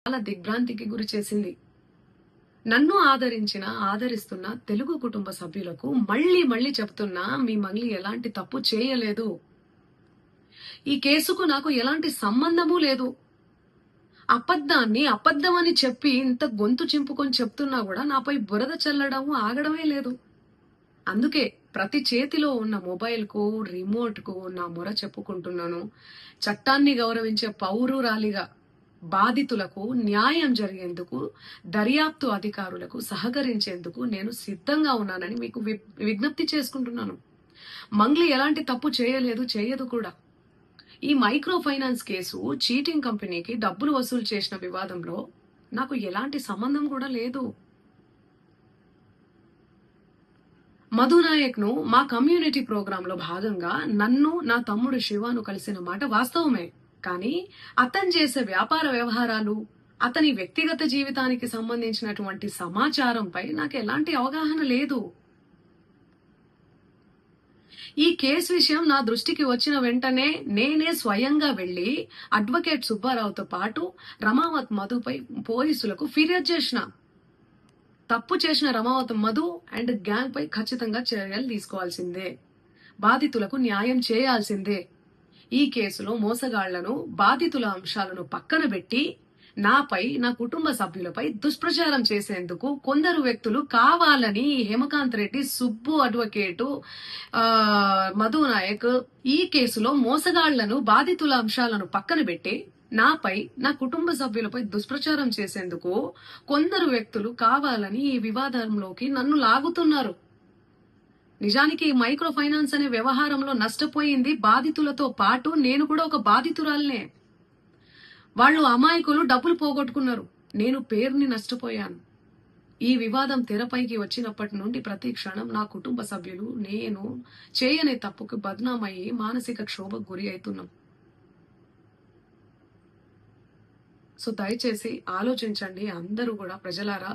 చాలా దిగ్భ్రాంతికి గురి చేసింది. నన్ను ఆదరిస్తున్న తెలుగు కుటుంబ సభ్యులకు మళ్ళీ మళ్ళీ చెప్తున్నా, మీ మంగ్లీ ఎలాంటి తప్పు చేయలేదు. ఈ కేసుకు నాకు ఎలాంటి సంబంధమూ లేదు. అబద్ధాన్ని అబద్ధమని చెప్పి ఇంత గొంతు చింపుకొని చెప్తున్నా కూడా నాపై బురద చల్లడం ఆగడమే లేదు. అందుకే ప్రతి చేతిలో ఉన్న మొబైల్కు, రిమోట్కు నా మొర చెప్పుకుంటున్నాను. చట్టాన్ని గౌరవించే పౌరురాలిగా బాధితులకు న్యాయం జరిగేందుకు, దర్యాప్తు అధికారులకు సహకరించేందుకు నేను సిద్ధంగా ఉన్నానని మీకు విజ్ఞప్తి చేసుకుంటున్నాను. మంగ్లీ ఎలాంటి తప్పు చేయలేదు, చేయదు కూడా. ఈ మైక్రో ఫైనాన్స్ కేసు చీటింగ్ కంపెనీకి డబ్బులు వసూలు చేసిన వివాదంలో నాకు ఎలాంటి సంబంధం కూడా లేదు. మధునాయక్ ను మా కమ్యూనిటీ ప్రోగ్రామ్ లో భాగంగా నన్ను, నా తమ్ముడు శివాను కలిసిన మాట వాస్తవమే. కానీ అతను చేసే వ్యాపార వ్యవహారాలు, అతని వ్యక్తిగత జీవితానికి సంబంధించినటువంటి సమాచారంపై నాకు ఎలాంటి అవగాహన లేదు. ఈ కేసు విషయం నా దృష్టికి వచ్చిన వెంటనే నేనే స్వయంగా వెళ్లి అడ్వకేట్ సుబ్బారావుతో పాటు రమావత్ మధుపై పోలీసులకు ఫిర్యాదు చేసిన. తప్పు చేసిన రమావత్ మధు అండ్ గ్యాంగ్ పై ఖచ్చితంగా చర్యలు తీసుకోవాల్సిందే. బాధితులకు న్యాయం చేయాల్సిందే. ఈ కేసులో మోసగాళ్లను, బాధితుల అంశాలను పక్కన పెట్టి నాపై, నా కుటుంబ సభ్యులపై దుష్ప్రచారం చేసేందుకు కొందరు వ్యక్తులు కావాలని హేమకాంత్ రెడ్డి, సుబ్బు అడ్వకేటు, మధు నాయక్ ఈ కేసులో మోసగాళ్లను, బాధితుల అంశాలను పక్కన పెట్టి నాపై, నా కుటుంబ సభ్యులపై దుష్ప్రచారం చేసేందుకు కొందరు వ్యక్తులు కావాలని ఈ వివాదంలోకి నన్ను లాగుతున్నారు. నిజానికి మైక్రో ఫైనాన్స్ అనే వ్యవహారంలో నష్టపోయింది బాధితులతో పాటు నేను కూడా ఒక బాధితురాలనే. వాళ్ళు అమాయకులు డబ్బులు పోగొట్టుకున్నారు. నేను పేరుని నష్టపోయాను. ఈ వివాదం తెరపైకి వచ్చినప్పటి నుండి ప్రతి క్షణం నా కుటుంబ సభ్యులు, నేను చేయని తప్పుకు బద్నామయ్యి మానసిక క్షోభకు గురి అవుతున్నాం. సో దయచేసి ఆలోచించండి అందరూ కూడా, ప్రజలారా.